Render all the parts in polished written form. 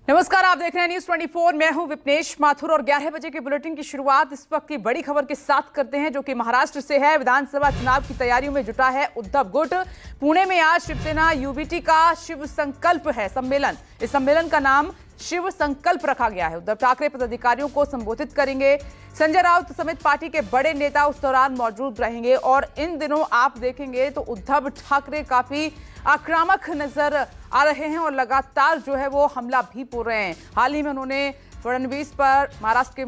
नमस्कार, आप देख रहे हैं न्यूज 24। मैं हूं विपनेश माथुर और 11 बजे के बुलेटिन की शुरुआत इस वक्त की बड़ी खबर के साथ करते हैं, जो कि महाराष्ट्र से है। विधानसभा चुनाव की तैयारियों में जुटा है उद्धव गुट। पुणे में आज शिवसेना यूबीटी का शिव संकल्प है सम्मेलन। इस सम्मेलन का नाम शिव संकल्प रखा गया है। उद्धव ठाकरे पदाधिकारियों को संबोधित करेंगे। संजय राउत समेत पार्टी के बड़े नेता उस दौरान मौजूद रहेंगे और इन दिनों आप देखेंगे तो उद्धव ठाकरे काफी आक्रामक नजर आ रहे हैं और लगातार जो है वो हमला भी बोल रहे हैं। हाल ही में उन्होंने फडणवीस पर, महाराष्ट्र के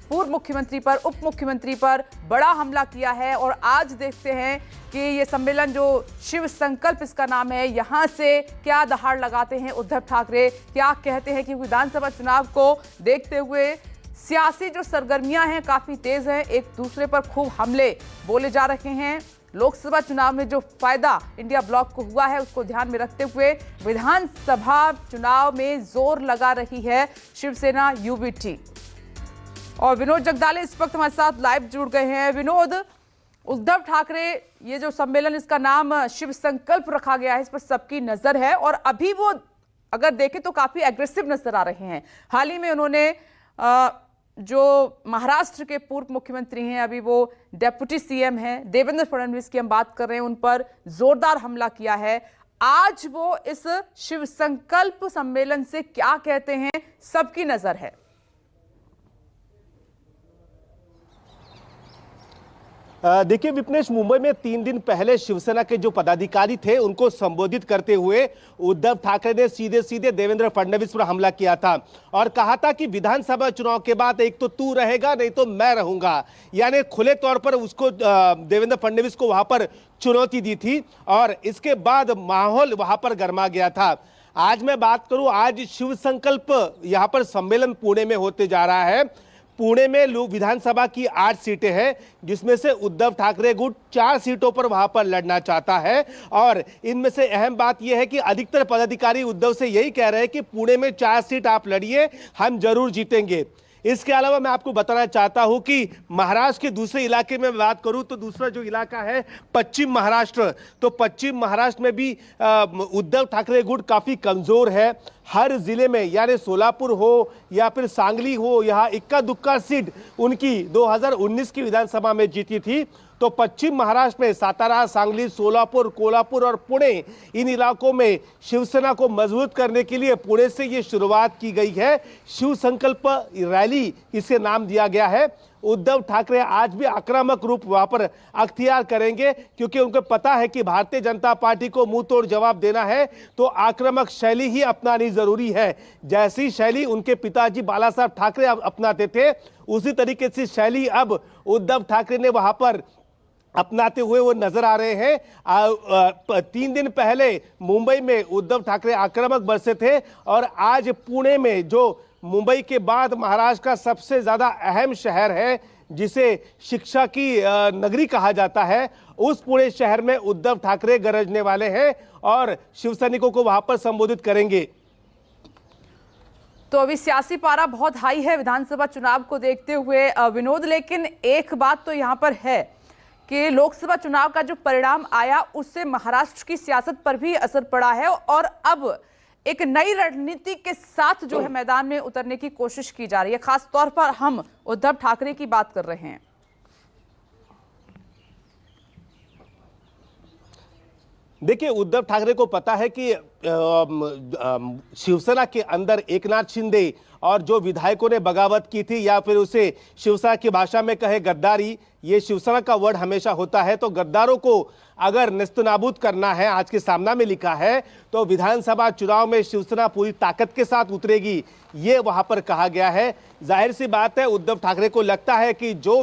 पूर्व मुख्यमंत्री पर, उप मुख्यमंत्री पर बड़ा हमला किया है। और आज देखते हैं कि ये सम्मेलन जो शिव संकल्प इसका नाम है, यहां से क्या दहाड़ लगाते हैं उद्धव ठाकरे, क्या कहते हैं। कि विधानसभा चुनाव को देखते हुए सियासी जो सरगर्मियां हैं काफी तेज हैं, एक दूसरे पर खूब हमले बोले जा रहे हैं। लोकसभा चुनाव में जो फायदा इंडिया ब्लॉक को हुआ है उसको ध्यान में रखते हुए विधानसभा चुनाव में जोर लगा रही है शिवसेना यूबीटी। और विनोद जगदाले इस वक्त हमारे साथ लाइव जुड़ गए हैं। विनोद, उद्धव ठाकरे ये जो सम्मेलन, इसका नाम शिव संकल्प रखा गया है, इस पर सबकी नजर है और अभी वो अगर देखें तो काफी एग्रेसिव नजर आ रहे हैं। हाल ही में उन्होंने जो महाराष्ट्र के पूर्व मुख्यमंत्री हैं, अभी वो डेप्यूटी सीएम हैं, देवेंद्र फडणवीस की हम बात कर रहे हैं, उन पर जोरदार हमला किया है। आज वो इस शिव संकल्प सम्मेलन से क्या कहते हैं, सबकी नजर है। देखिए विपनेश, मुंबई में 3 दिन पहले शिवसेना के जो पदाधिकारी थे उनको संबोधित करते हुए उद्धव ठाकरे ने सीधे सीधे देवेंद्र फडणवीस पर हमला किया था और कहा था कि विधानसभा चुनाव के बाद एक तो तू रहेगा, नहीं तो मैं रहूंगा। यानी खुले तौर पर उसको देवेंद्र फडणवीस को वहां पर चुनौती दी थी और इसके बाद माहौल वहां पर गर्मा गया था। आज मैं बात करूं, आज शिव संकल्प यहाँ पर सम्मेलन पुणे में होते जा रहा है। पुणे में विधानसभा की 8 सीटें हैं, जिसमें से उद्धव ठाकरे गुट 4 सीटों पर वहां पर लड़ना चाहता है। और इनमें से अहम बात यह है कि अधिकतर पदाधिकारी उद्धव से यही कह रहे हैं कि पुणे में 4 सीट आप लड़िए, हम जरूर जीतेंगे। इसके अलावा मैं आपको बताना चाहता हूं कि महाराष्ट्र के दूसरे इलाके में बात करूं तो दूसरा जो इलाका है पश्चिम महाराष्ट्र, तो पश्चिम महाराष्ट्र में भी उद्धव ठाकरे गुट काफी कमजोर है। हर जिले में, यानी सोलापुर हो या फिर सांगली हो, यहाँ इक्का दुक्का सीट उनकी 2019 की विधानसभा में जीती थी। तो पश्चिम महाराष्ट्र में सातारा, सांगली, सोलापुर, कोल्हापुर और पुणे, इन इलाकों में शिवसेना को मजबूत करने के लिए पुणे से ये शुरुआत की गई है। शिव संकल्प रैली इसे नाम दिया गया है। उद्धव ठाकरे आज भी आक्रामक रूप वहां पर अख्तियार करेंगे, क्योंकि उनको पता है कि भारतीय जनता पार्टी को मुंह तोड़ जवाब देना है तो आक्रामक शैली ही अपनानी जरूरी है। जैसी शैली उनके पिताजी बाला साहब ठाकरे अपनाते थे, उसी तरीके से शैली अब उद्धव ठाकरे ने वहां पर अपनाते हुए वो नजर आ रहे हैं। 3 दिन पहले मुंबई में उद्धव ठाकरे आक्रामक बरसे थे और आज पुणे में, जो मुंबई के बाद महाराष्ट्र का सबसे ज्यादा अहम शहर है, जिसे शिक्षा की नगरी कहा जाता है, उस पुणे शहर में उद्धव ठाकरे गरजने वाले हैं और शिवसैनिकों को वहां पर संबोधित करेंगे। तो अभी सियासी पारा बहुत हाई है विधानसभा चुनाव को देखते हुए विनोद, लेकिन एक बात तो यहां पर है कि लोकसभा चुनाव का जो परिणाम आया उससे महाराष्ट्र की सियासत पर भी असर पड़ा है और अब एक नई रणनीति के साथ जो है मैदान में उतरने की कोशिश की जा रही है। खास तौर पर हम उद्धव ठाकरे की बात कर रहे हैं। देखिए, उद्धव ठाकरे को पता है कि शिवसेना के अंदर एकनाथ शिंदे और जो विधायकों ने बगावत की थी, या फिर उसे शिवसेना की भाषा में कहे गद्दारी, ये शिवसेना का वर्ड हमेशा होता है। तो गद्दारों को अगर नेस्तनाबूद करना है, आज के सामना में लिखा है, तो विधानसभा चुनाव में शिवसेना पूरी ताकत के साथ उतरेगी, ये वहां पर कहा गया है। जाहिर सी बात है, उद्धव ठाकरे को लगता है कि जो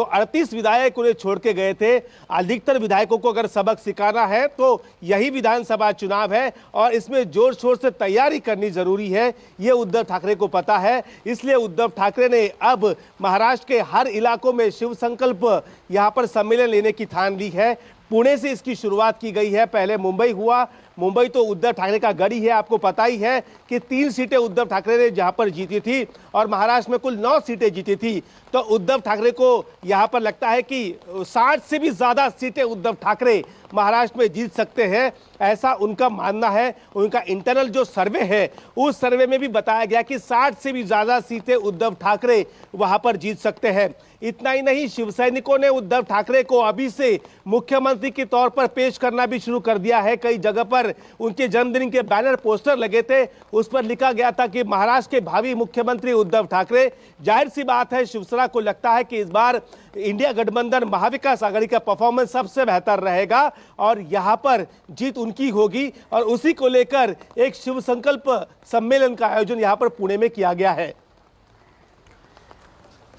38 विधायक उन्हें छोड़ के गए थे, अधिकतर विधायकों को अगर सबक सिखाना है तो यही विधानसभा चुनाव है और इसमें जोर शोर से तैयारी करनी जरूरी है, ये उद्धव ठाकरे को पता है। इसलिए उद्धव ठाकरे ने अब महाराष्ट्र के हर इलाकों में शिव संकल्प यहां पर सम्मेलन लेने की ठान ली है। पुणे से इसकी शुरुआत की गई है, पहले मुंबई हुआ। मुंबई तो उद्धव ठाकरे का गढ़ ही है, आपको पता ही है कि 3 सीटें उद्धव ठाकरे ने जहां पर जीती थी और महाराष्ट्र में कुल 9 सीटें जीती थी। तो उद्धव ठाकरे को यहां पर लगता है कि 60 से भी ज्यादा सीटें उद्धव ठाकरे महाराष्ट्र में जीत सकते हैं, ऐसा उनका मानना है। उनका इंटरनल जो सर्वे है उस सर्वे में भी बताया गया कि 60 से भी ज्यादा सीटें उद्धव ठाकरे वहां पर जीत सकते हैं। इतना ही नहीं, शिवसैनिकों ने उद्धव ठाकरे को अभी से मुख्यमंत्री के तौर पर पेश करना भी शुरू कर दिया है। कई जगह पर उनके जन्मदिन के बैनर पोस्टर लगे थे, उस पर लिखा गया था कि महाराष्ट्र के भावी मुख्यमंत्री उद्धव ठाकरे। जाहिर सी बात है, शिवसेना को लगता है कि इस बार इंडिया गठबंधन महाविकास आघाड़ी का परफॉर्मेंस सबसे बेहतर रहेगा और यहां पर जीत उनकी होगी और उसी को लेकर एक शिव संकल्प सम्मेलन का आयोजन यहां पर पुणे में किया गया है।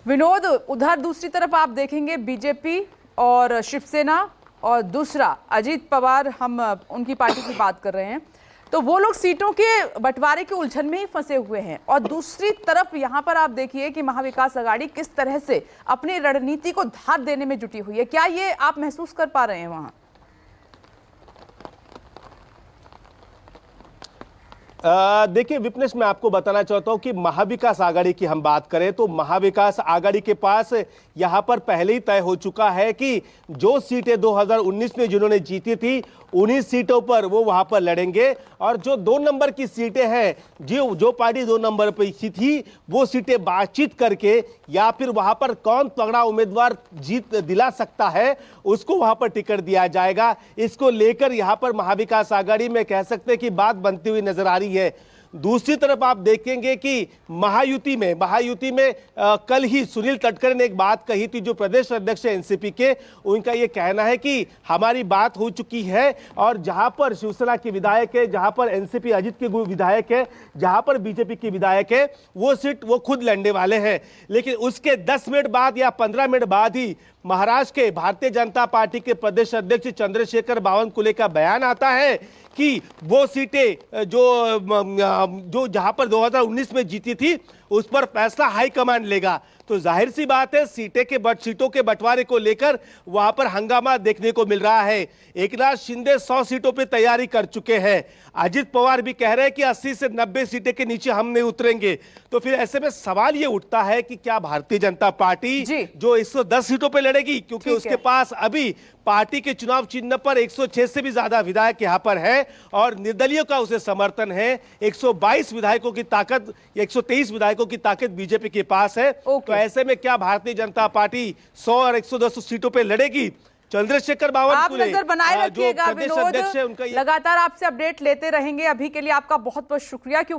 विनोद, उधर दूसरी तरफ आप देखेंगे बीजेपी और शिवसेना और दूसरा अजीत पवार, हम उनकी पार्टी की बात कर रहे हैं, तो वो लोग सीटों के बंटवारे के उलझन में ही फंसे हुए हैं। और दूसरी तरफ यहां पर आप देखिए कि महाविकास आघाड़ी किस तरह से अपनी रणनीति को धार देने में जुटी हुई है। क्या ये आप महसूस कर पा रहे हैं वहां? देखिए विपनेश, मैं आपको बताना चाहता हूं कि महाविकास आघाड़ी की हम बात करें तो महाविकास आघाड़ी के पास यहां पर पहले ही तय हो चुका है कि जो सीटें 2019 में जिन्होंने जीती थी उन्हीं सीटों पर वो वहां पर लड़ेंगे और जो 2 नंबर की सीटें हैं, जो पार्टी 2 नंबर पर थी वो सीटें बातचीत करके या फिर वहां पर कौन तगड़ा उम्मीदवार जीत दिला सकता है उसको वहां पर टिकट दिया जाएगा। इसको लेकर यहां पर महाविकास आघाड़ी में कह सकते हैं कि बात बनती हुई नजर आ रही है। दूसरी तरफ आप देखेंगे कि महायुति में कल ही सुनील तटकरे ने एक बात कही थी, जो प्रदेश अध्यक्ष है एनसीपी के। उनका यह कहना है कि हमारी बात हो चुकी है और जहां पर शिवसेना के विधायक है, जहां पर एनसीपी अजीत के विधायक है, जहां पर बीजेपी के विधायक है, वो सीट वो खुद लड़ने वाले हैं। लेकिन उसके 10 मिनट बाद या 15 मिनट बाद ही महाराष्ट्र के भारतीय जनता पार्टी के प्रदेश अध्यक्ष चंद्रशेखर बावनकुले का बयान आता है कि वो सीटें जो जहां पर 2019 में जीती थी उस पर फैसला हाईकमान लेगा। तो जाहिर सी बात है, सीटों के बंटवारे को लेकर वहां पर हंगामा देखने को मिल रहा है। एकनाथ शिंदे 100 सीटों पर तैयारी कर चुके हैं। अजित पवार भी कह रहे हैं कि 80 से 90 सीटें के नीचे हम नहीं उतरेंगे। तो फिर ऐसे में सवाल ये उठता है कि क्या भारतीय जनता पार्टी जो 110 सीटों पर लड़ेगी, क्योंकि उसके पास अभी पार्टी के चुनाव चिन्ह पर 106 से भी ज्यादा विधायक यहां पर है और निर्दलीयों का उसे समर्थन है। 122 विधायकों की ताकत, 123 विधायकों की ताकत बीजेपी के पास है। तो ऐसे में क्या भारतीय जनता पार्टी 100 और 110 सीटों पे लड़ेगी? चंद्रशेखर बावनकुले आप नजर बनाए रखिएगा विनोद, उनका लगातार आपसे अपडेट लेते रहेंगे। अभी के लिए आपका बहुत बहुत शुक्रिया।